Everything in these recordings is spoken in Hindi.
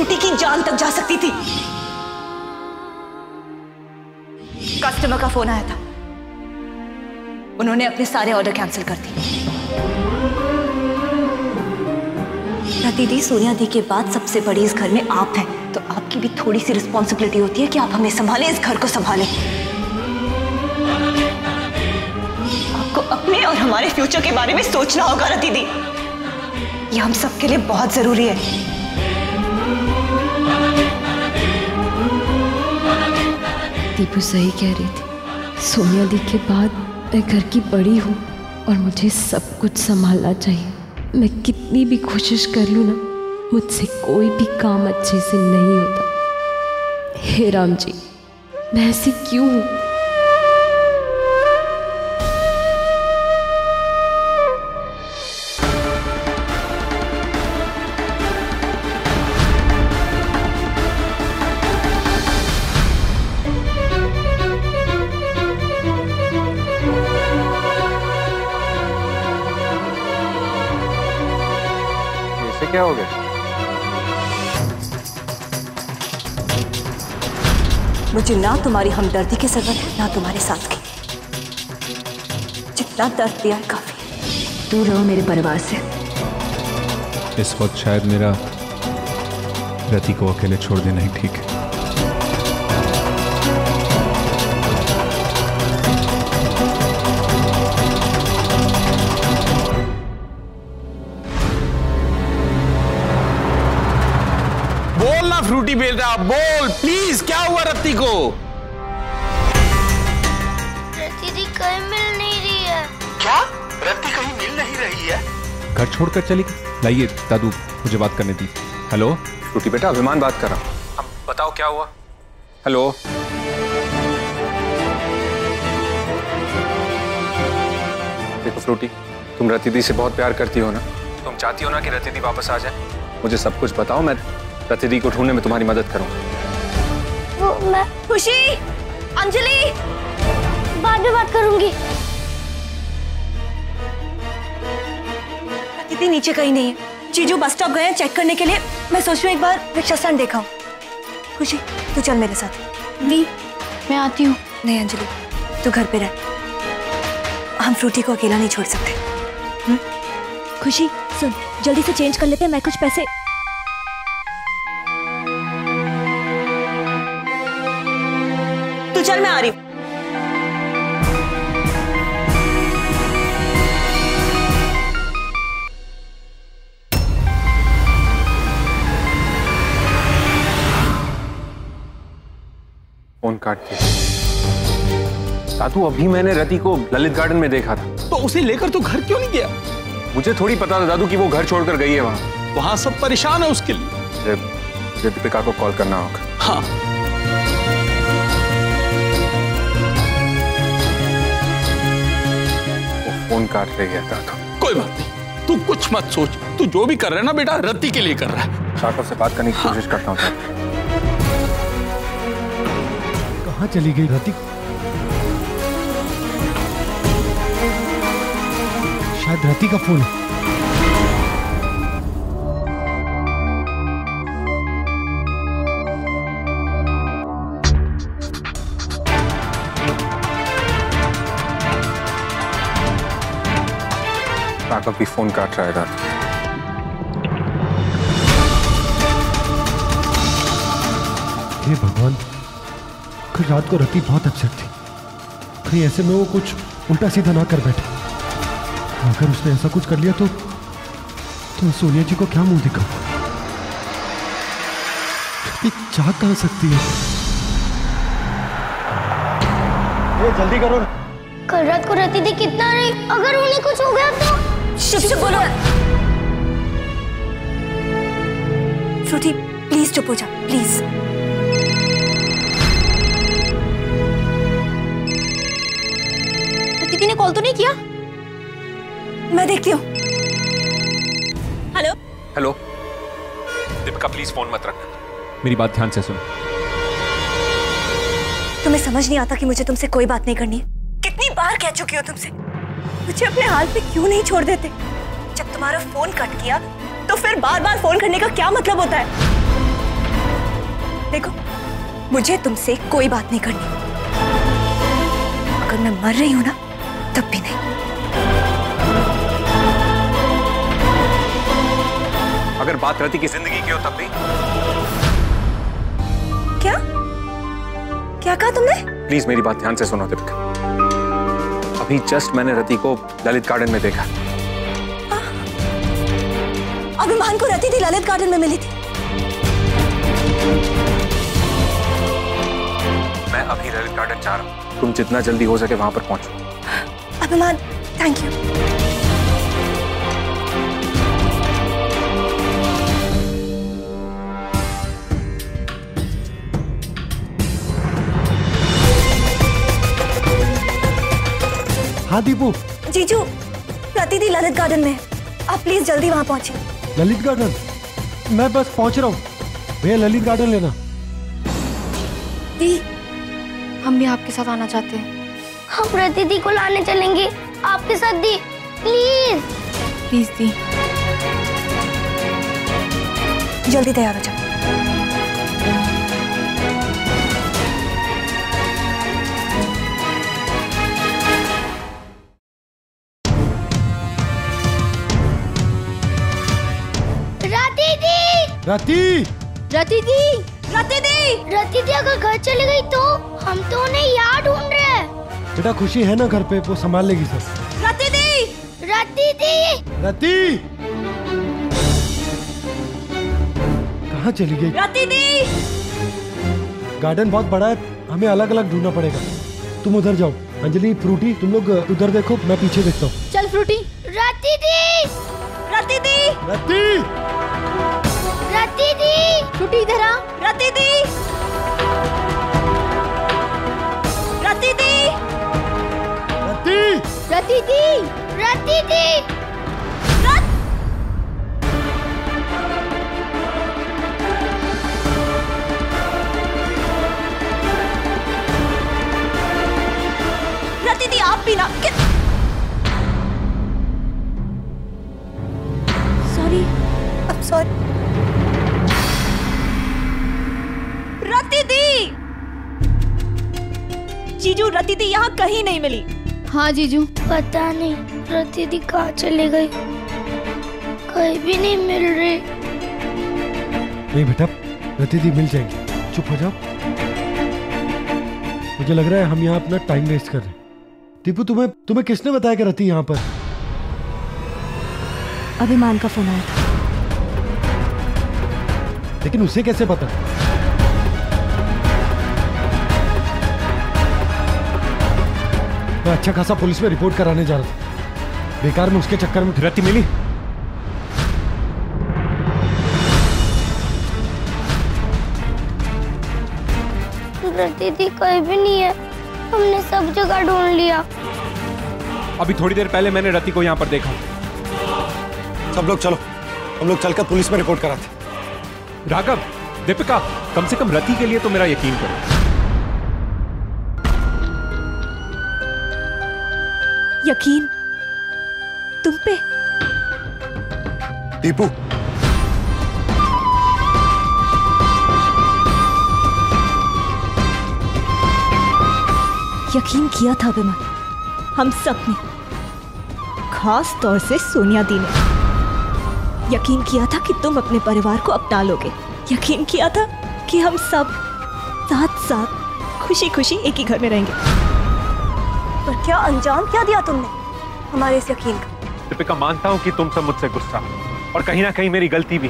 श्रुति की जान तक जा सकती थी। कस्टमर का फोन आया था, उन्होंने अपने सारे ऑर्डर कैंसिल कर दिए। रति दी, सोनिया दी के बाद सबसे बड़ी इस घर में आप हैं, तो आपकी भी थोड़ी सी रिस्पॉन्सिबिलिटी होती है कि आप हमें संभालें, इस घर को संभालें। आपको अपने और हमारे फ्यूचर के बारे में सोचना होगा रति दी, ये हम सबके लिए बहुत जरूरी है। दीपू सही कह रही थी, सोनिया दी के बाद मैं घर की बड़ी हूँ और मुझे सब कुछ संभालना चाहिए। मैं कितनी भी कोशिश कर लूँ ना, मुझसे कोई भी काम अच्छे से नहीं होता। हे राम जी, मैं ऐसी क्यों हूँ? क्या हो गया? मुझे ना तुम्हारी हमदर्दी की जरूरत है, ना तुम्हारे साथ की। जितना दर्द दिया है काफी। दूर रहो मेरे परिवार से। इस वक्त शायद मेरा रति को अकेले छोड़ देना ही ठीक है। फ्रूटी बेटा बोल प्लीज, क्या हुआ रत्ती को? रत्ती दी कहीं मिल नहीं रही है। क्या? रत्ती कहीं मिल नहीं रही है? घर छोड़कर चली गई? लाइए दादू, मुझे बात करने दी। हेलो फ्रूटी बेटा, अभिमान बात कर रहा हूं। अब बताओ क्या हुआ? हेलो देखो फ्रूटी, तुम रति दी से बहुत प्यार करती हो ना, तुम चाहती हो ना कि रति दी वापस आ जाए। मुझे सब कुछ बताओ, मैं रति दी को ढूंढने में तुम्हारी मदद करूंगा। वो मैं खुशी, अंजलि, बाद में बात करूंगी। रति दी नीचे कहीं नहीं है। जीजू बस स्टॉप गए हैं चेक करने के लिए। मैं सोच रही हूँ एक बार रिक्शा स्टैंड देखा हूँ। खुशी तू चल मेरे साथ। दी मैं आती हूँ। नहीं अंजलि, तू घर पे रह, हम फ्रूटी को अकेला नहीं छोड़ सकते। खुशी सुन, जल्दी से चेंज कर लेते हैं, मैं कुछ पैसे। तू चल, मैं आ रही हूँ। फोन काट दिया। दादू अभी मैंने रति को ललित गार्डन में देखा था। तो उसे लेकर तो घर क्यों नहीं गया? मुझे थोड़ी पता था दादू कि वो घर छोड़कर गई है वहां। वहां सब परेशान है उसके लिए। दीपिका को कॉल करना होगा। हाँ वो फोन काट रही है दादू। कोई बात नहीं, तू कुछ मत सोच। तू जो भी कर रहा है ना बेटा, रति के लिए कर रहा है। सार्थक से बात करने की कोशिश करता हूँ। कहाँ चली गई रति? शायद रति का फोन है। राघव भी फोन काट रहा है दादू। हे भगवान, कल रात को रति बहुत अपसेट थी। कहीं ऐसे में वो कुछ उल्टा सीधा ना कर बैठे। अगर उसने ऐसा कुछ कर लिया तो सोनिया जी को क्या मुंह दिखाऊं? रति चाह कहां सकती है? ये जल्दी करो। कल रात को रति दी कितना रही, अगर उन्हें कुछ हो गया तो? चुप बोलो। फ्रूटी प्लीज चुप हो जा, प्लीज। रति ने कॉल तो नहीं किया? मैं देखती हूँ। Hello hello Deepika, please phone मत रखना। मेरी बात ध्यान से सुन। तुम्हें समझ नहीं आता कि मुझे तुमसे कोई बात नहीं करनी है? कितनी बार कह चुकी हो तुमसे, मुझे अपने हाल पे क्यों नहीं छोड़ देते? जब तुम्हारा फोन कट किया तो फिर बार बार फोन करने का क्या मतलब होता है? देखो, मुझे तुमसे कोई बात नहीं करनी। अगर मैं मर रही हूं ना, तब भी नहीं। अगर बात रति की जिंदगी की हो तब भी। क्या क्या कहा तुमने? प्लीज मेरी बात ध्यान से सुनो दीपिका। अभी जस्ट मैंने रति को ललित गार्डन में देखा। अभिमान को रति थी ललित गार्डन में मिली थी। मैं अभी ललित गार्डन जा रहा हूँ, तुम जितना जल्दी हो सके वहां पर पहुंचो। अभिमान, थैंक यू। हाँ दीपू। जीजू, रति थी ललित गार्डन में, आप प्लीज जल्दी वहां पहुंचे। ललित गार्डन? मैं बस पहुंच रहा हूँ भैया, ललित गार्डन लेना। दी, हम भी आपके साथ आना चाहते हैं। हम रति दी को लाने चलेंगे आपके साथ। दी प्लीज। प्लीज दी। जल्दी तैयार हो जाओ। रति! रति दी! रति दी! रति दी अगर घर चली गई तो हम तो उन्हें यहाँ ढूंढ रहे हैं। बेटा खुशी है ना घर पे, वो संभाल लेगी सब। रति दी! रति दी! रति! कहाँ चली गई? रति दी! गार्डन बहुत बड़ा है, हमें अलग अलग ढूंढना पड़ेगा। तुम उधर जाओ। अंजलि, फ्रूटी, तुम लोग उधर देखो, मैं पीछे देखता हूँ। चल फ्रूटी। रति दी! रति दी! रति! रति दी! फ्रूटी इधर आ। रति दी! रति दी! रति! रति दी! रति दी! रति दी, आप भी ना। सॉरी। अब सॉरी। रति दी! जीजू, रति दी यहाँ कहीं नहीं मिली। हाँ जीजू। पता नहीं रति दी कहाँ चले गई, कहीं भी नहीं मिल रही। नहीं बेटा, रति दी मिल जाएंगी, चुप हो जाओ। मुझे लग रहा है हम यहाँ अपना टाइम वेस्ट कर रहे हैं। दीपू, तुम्हें किसने बताया कि रति यहाँ पर? अभिमान का फोन आया था। लेकिन उसे कैसे पता? मैं अच्छा खासा पुलिस में रिपोर्ट कराने जा रहा था, बेकार में उसके चक्कर में। रति मिली? रति दी कहीं भी नहीं है, हमने सब जगह ढूंढ लिया। अभी थोड़ी देर पहले मैंने रति को यहाँ पर देखा। सब लोग चलो, हम लोग चलकर पुलिस में रिपोर्ट कराते। राघव, दीपिका, कम से कम रति के लिए तो मेरा यकीन करो। यकीन तुम पे? दीपू, यकीन किया था अभिमान, हम सब ने, खास तौर से सोनिया दी ने। यकीन किया था कि तुम अपने परिवार को अपना लोगे। यकीन किया था कि हम सब साथ साथ खुशी खुशी एक ही घर में रहेंगे। पर क्या अंजाम क्या दिया तुमने हमारे इस यकीन का? दीपिका, मानता हूं कि तुम सब मुझसे गुस्सा और कहीं ना कहीं मेरी गलती भी,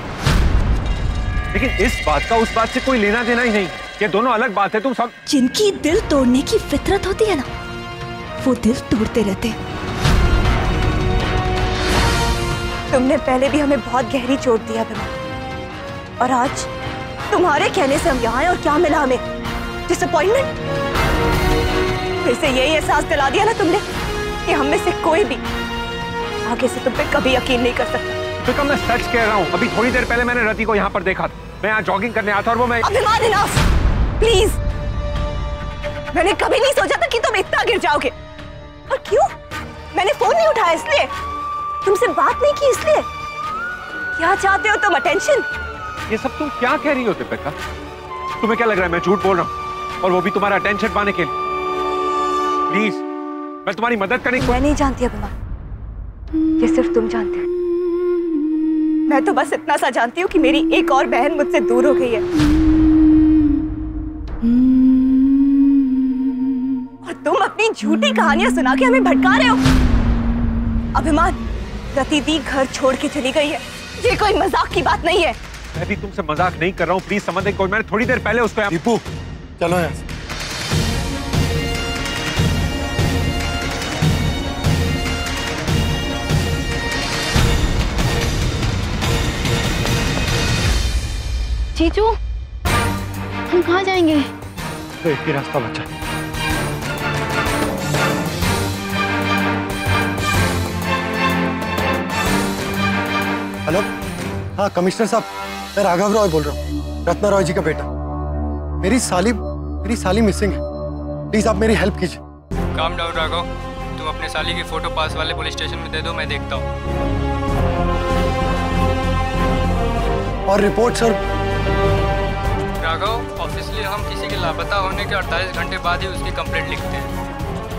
लेकिन इस बात का उस बात से कोई लेना देना ही नहीं। ये दोनों अलग बात है। तुम सब जिनकी दिल तोड़ने की फितरत होती है ना, वो दिल तोड़ते रहते हैं। तुमने पहले भी हमें बहुत गहरी चोट दी है अभिमान, और आज तुम्हारे कहने से हम यहाँ आए और क्या मिला हमें? डिसअपॉइंटमेंट। फिर से यही एहसास दिला दिया ना तुमने कि हम में से कोई भी आगे से तुम पे कभी यकीन नहीं कर सकता। दीपिका, मैं सच कह रहा हूँ। अभी थोड़ी देर पहले मैंने रति को यहाँ पर देखा था। मैं यहाँ जॉगिंग करने आया था और वो मैं। अभिमान, इनफ प्लीज। मैंने कभी नहीं सोचा था कि तुम इतना गिर जाओगे। और क्यों? मैंने फोन नहीं उठाया इसलिए, तुमसे बात नहीं की इसलिए। क्या चाहते हो तुम? अटेंशन? ये सब तुम क्या कह रही हो दीपिका? तुम्हें क्या लग रहा है मैं झूठ बोल रहा हूँ, और वो भी तुम्हारा अटेंशन पाने के लिए? प्लीज, मैं तुम्हारी मदद करने की। मैं नहीं जानती अभिमान, ये सिर्फ तुम जानते हो। मैं तो बस इतना सा जानती हूँ कि मेरी एक और बहन मुझसे दूर हो गई है, और तुम अपनी झूठी कहानियां सुना के हमें भटका रहे हो। अभिमान, रति दी घर छोड़ के चली गई है, ये कोई मजाक की बात नहीं है। मैं भी तुमसे मजाक नहीं कर रहा हूँ, प्लीज समझ कोई। मैंने थोड़ी देर पहले उसको। दीपू चलो यहाँ से। जीजू, हम कहाँ जाएंगे? तो एक ही रास्ता बचा। हेलो, हाँ कमिश्नर साहब, मैं राघव रॉय बोल रहा हूँ, रत्ना रॉय जी का बेटा। मेरी साली मिसिंग है, प्लीज आप मेरी हेल्प कीजिए। काम डाउन राघव, तुम अपने साली की फोटो पास वाले पुलिस स्टेशन में दे दो, मैं देखता हूँ। और रिपोर्ट सर? राघव, ऑफिशियली हम किसी के लापता होने के 48 घंटे बाद ही उसकी कंप्लेंट लिखते हैं,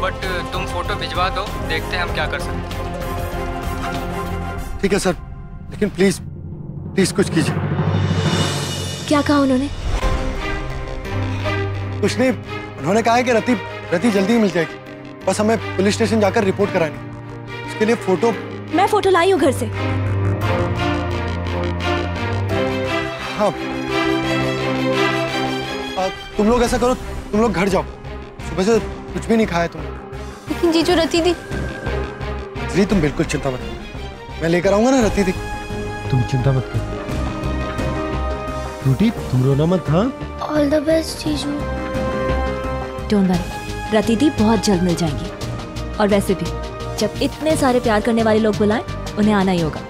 बट तुम फोटो भिजवा दो, देखते हैं हम क्या कर सकते हैं। ठीक है सर, लेकिन प्लीज कुछ कीजिए। क्या कहा उन्होंने? कुछ नहीं, उन्होंने कहा है कि रति जल्दी ही मिल जाएगी, बस हमें पुलिस स्टेशन जाकर रिपोर्ट करानी। उसके लिए फोटो। मैं फोटो लाई हूँ घर से। हाँ, तुम लोग ऐसा करो, तुम लोग घर जाओ, सुबह से कुछ भी नहीं खाया तुम। लेकिन जीजू, रति दी। इसलिए तुम बिल्कुल चिंता मत करो, मैं लेकर आऊंगा ना रति दी। तुम चिंता मत करो। रूटी, तुम रोना मत। हाँ, ऑल द बेस्ट जीजू। डोंट वरी, रति दी बहुत जल्द मिल जाएंगी। और वैसे भी जब इतने सारे प्यार करने वाले लोग बुलाएं, उन्हें आना ही होगा।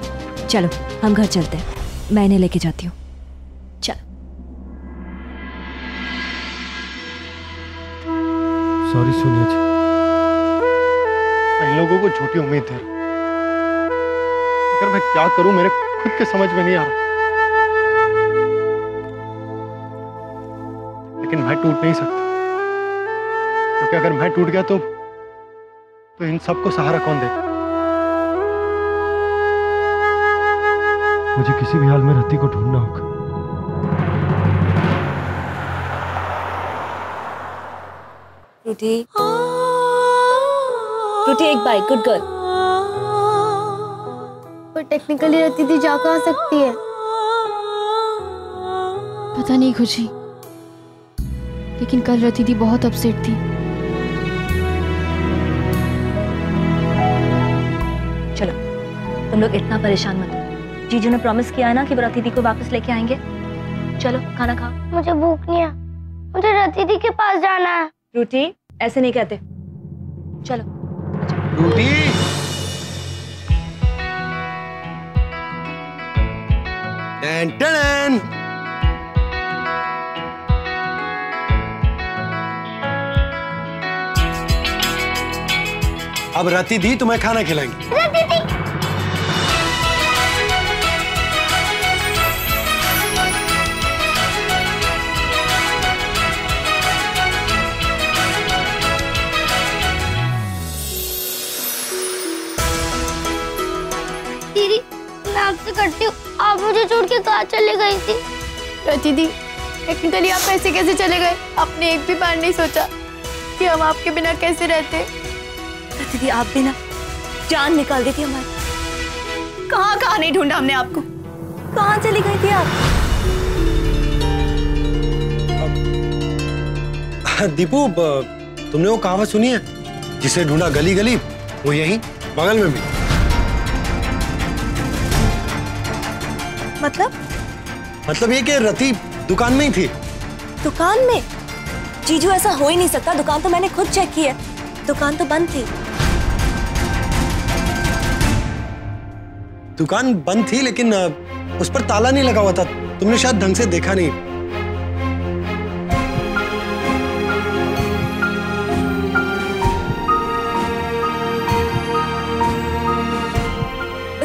चलो हम घर चलते हैं, मैं इन्हें लेके जाती हूँ। सॉरी सोनिया जी, मैं इन लोगों को झूठी उम्मीद दे रहा हूं। अगर मैं क्या करूं, मेरे खुद के समझ में नहीं आ रहा। लेकिन मैं टूट नहीं सकता, क्योंकि अगर मैं टूट गया तो इन सबको सहारा कौन देगा? मुझे किसी भी हाल में रति को ढूंढना होगा। रूटी, एक बाइक, गुड गर्ल। पर टेक्निकली रति दी जा कहाँ सकती है? पता नहीं खुशी, लेकिन कल रति दी बहुत अपसेट थी। चलो तुम लोग इतना परेशान मत हो, जीजू ने प्रॉमिस किया है ना कि वो रति दी को वापस लेके आएंगे। चलो खाना खाओ। मुझे भूख नहीं है, मुझे रति दी के पास जाना है। रूटी, ऐसे नहीं कहते। चलो रूटी, टन अब रति दी तुम्हें खाना खिलाएंगे। रति दी, दीदी मैं आपसे करती हूँ, आप मुझे छोड़ के कहाँ चले गई थी? रति दी, टेक्निकली आप ऐसे कैसे चले गए? आपने एक भी बार नहीं सोचा कि हम आपके बिना कैसे रहते? रति दी, आप भी ना जान निकाल दी थी हमारी। कहाँ नहीं ढूंढा हमने आपको, कहाँ चली गई थी आप? दीपू, तुमने वो कहावत सुनी है, जिसे ढूंढा गली गली, वो यही बगल में भी। मतलब ये कि रति दुकान में ही थी। दुकान में? जीजू, ऐसा हो ही नहीं सकता, दुकान तो मैंने खुद चेक की है, दुकान तो बंद थी। दुकान बंद थी, लेकिन उस पर ताला नहीं लगा हुआ था, तुमने शायद ढंग से देखा नहीं।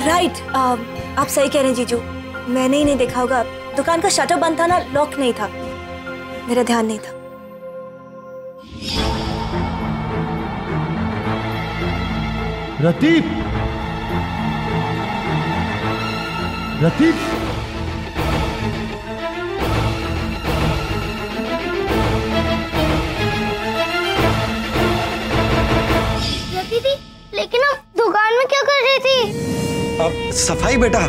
राइट, आप सही कह रहे हैं जीजू, मैंने ही नहीं देखा होगा। दुकान का शटर बंद था ना, लॉक नहीं था। मेरा ध्यान नहीं था। रति, रति, दीदी, लेकिन आप दुकान में क्या कर रही थी? अब सफाई बेटा,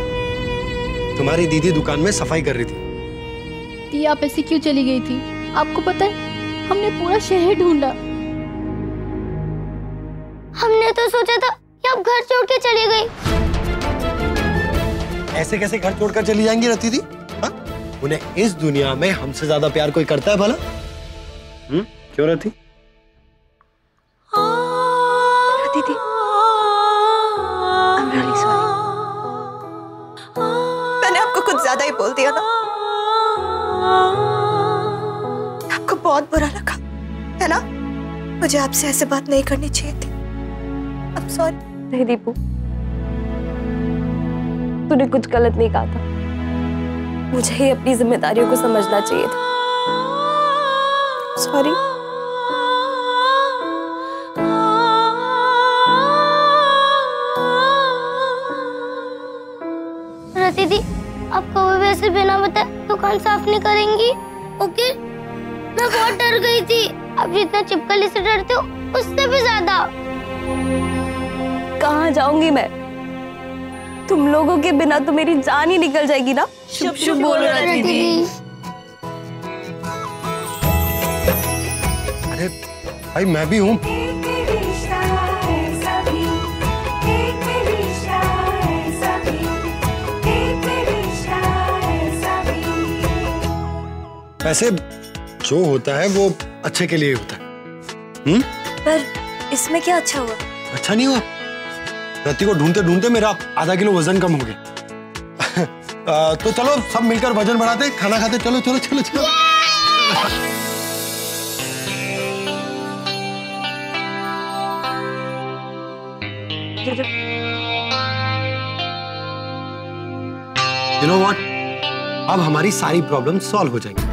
तुम्हारी दीदी दुकान में सफाई कर रही थी। दी, आप ऐसे क्यों चली गई थी? आपको पता है हमने पूरा शहर ढूंढा। हमने तो सोचा था कि आप घर छोड़ के चली गई। ऐसे कैसे घर छोड़कर चली जाएंगी रति दी? हाँ? उन्हें इस दुनिया में हमसे ज्यादा प्यार कोई करता है भला? क्यों रति? दीदी, I'm really sorry। मैंने आपको कुछ ज्यादा ही बोल दिया ना। आपको बहुत बुरा लगा, है ना? मुझे आपसे ऐसे बात नहीं करनी चाहिए थी। I'm sorry। नहीं दीपू, तूने कुछ गलत नहीं कहा था। मुझे ही अपनी जिम्मेदारियों को समझना चाहिए था। सॉरी। रति दी, आप कभी वैसे बिना बताए दुकान साफ नहीं करेंगी, ओके? मैं बहुत डर गई थी। आप जितना छिपकली से डरते हो उससे भी ज्यादा। कहाँ जाऊंगी मैं? तुम लोगों के बिना तो मेरी जान ही निकल जाएगी ना। शुभ शुभ बोलो रति दी। अरे भाई, मैं भी हूँ। वैसे जो होता है वो अच्छे के लिए होता है। पर इसमें क्या अच्छा हुआ? अच्छा नहीं हुआ? रति को ढूंढते ढूंढते मेरा आधा किलो वजन कम हो गया। तो चलो सब मिलकर वजन बढ़ाते, खाना खाते। चलो चलो चलो चलो। You know what? अब हमारी सारी प्रॉब्लम सॉल्व हो जाएंगी।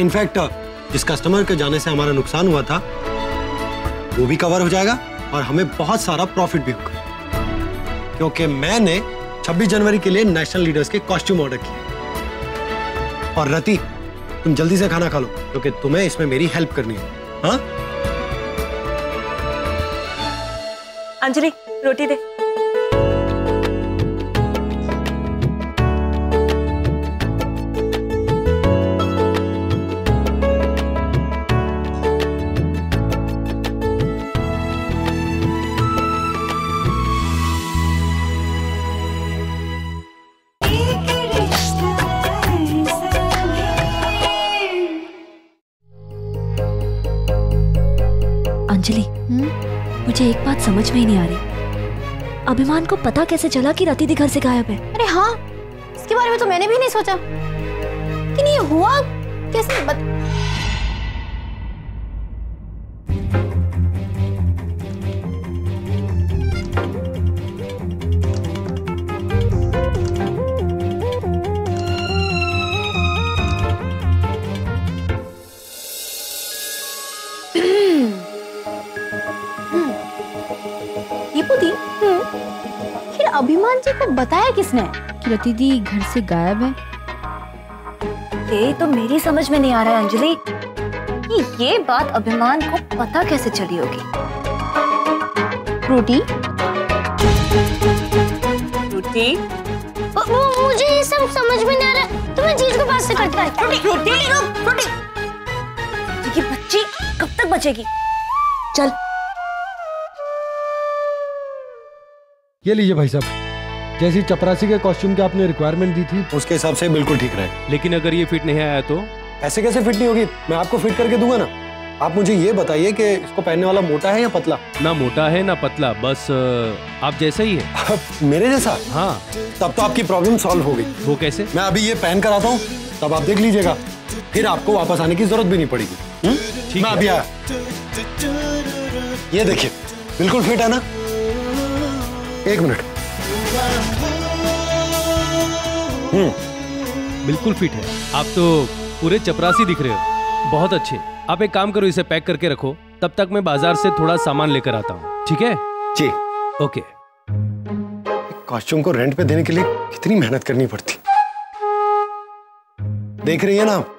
इनफैक्ट जिस कस्टमर के जाने से हमारा नुकसान हुआ था वो भी कवर हो जाएगा और हमें बहुत सारा प्रॉफिट भी होगा, क्योंकि मैंने 26 जनवरी के लिए नेशनल लीडर्स के कॉस्ट्यूम ऑर्डर किए। और रति, तुम जल्दी से खाना खा लो, क्योंकि तुम्हें इसमें मेरी हेल्प करनी है। हाँ? अंजलि, रोटी दे। अंजलि, मुझे एक बात समझ में ही नहीं आ रही। अभिमान को पता कैसे चला कि रति दी घर से गायब है? अरे हाँ, इसके बारे में तो मैंने भी नहीं सोचा। लेकिन ये हुआ कैसे? फिर अभिमान जी को बताया किसने कि रति दी घर से गायब है? ये तो मेरी समझ में नहीं आ रहा है अंजलि कि ये बात अभिमान को पता कैसे चली होगी। रोटी रोटी, मुझे ये सब समझ में नहीं आ रहा। तुम्हें चीज को पास से करता है। रोटी रोटी रोटी, ये बच्ची कब तक बचेगी? चल। ये लीजिए भाई साहब, जैसी चपरासी के कॉस्ट्यूम की आपने रिक्वायरमेंट दी थी उसके हिसाब से बिल्कुल ठीक रहेगा। लेकिन अगर ये फिट नहीं आया तो? ऐसे कैसे फिट नहीं होगी? मैं आपको फिट करके दूंगा ना। आप मुझे ये बताइए कि इसको पहनने वाला मोटा है या पतला? ना मोटा है ना पतला, बस आप जैसा ही है। मेरे जैसा? हाँ। तब तो आपकी प्रॉब्लम सॉल्व हो गई। वो कैसे? मैं अभी ये पहन कर आता हूँ, तब आप देख लीजिएगा, फिर आपको वापस आने की जरूरत भी नहीं पड़ेगी। मैं अभी आया। ये देखिए, बिल्कुल फिट है ना? एक मिनट। बिल्कुल फिट है। आप तो पूरे चपरासी दिख रहे हो। बहुत अच्छे। आप एक काम करो, इसे पैक करके रखो, तब तक मैं बाजार से थोड़ा सामान लेकर आता हूँ। ठीक है जी। ओके। कॉस्ट्यूम को रेंट पे देने के लिए कितनी मेहनत करनी पड़ती, देख रही है ना आप?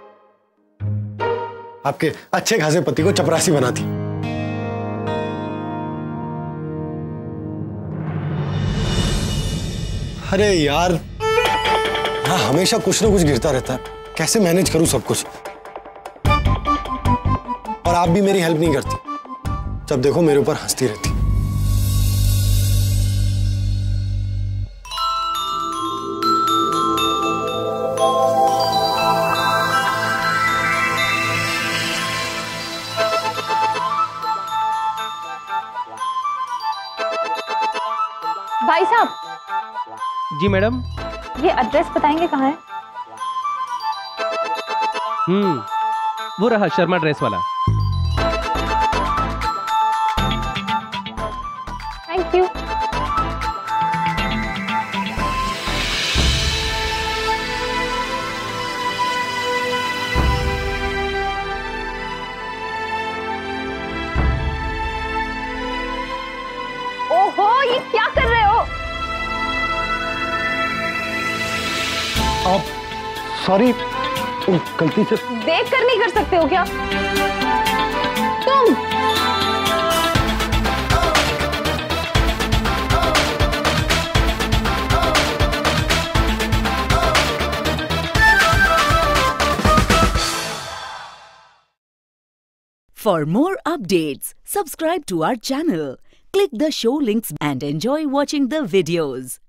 आपके अच्छे खासे पति को चपरासी बनाती। अरे यार, हमेशा कुछ ना कुछ गिरता रहता है, कैसे मैनेज करूं सब कुछ? और आप भी मेरी हेल्प नहीं करती, जब देखो मेरे ऊपर हंसती रहती। भाई साहब। जी मैडम। ये एड्रेस बताएंगे कहाँ है? वो रहा शर्मा ड्रेस वाला। Thank you. ओहो, ये क्या कर रहे हो? आप सॉरी, गलती से। देख कर नहीं कर सकते हो क्या तुम? For more updates, subscribe to our channel, click the show links and enjoy watching the videos.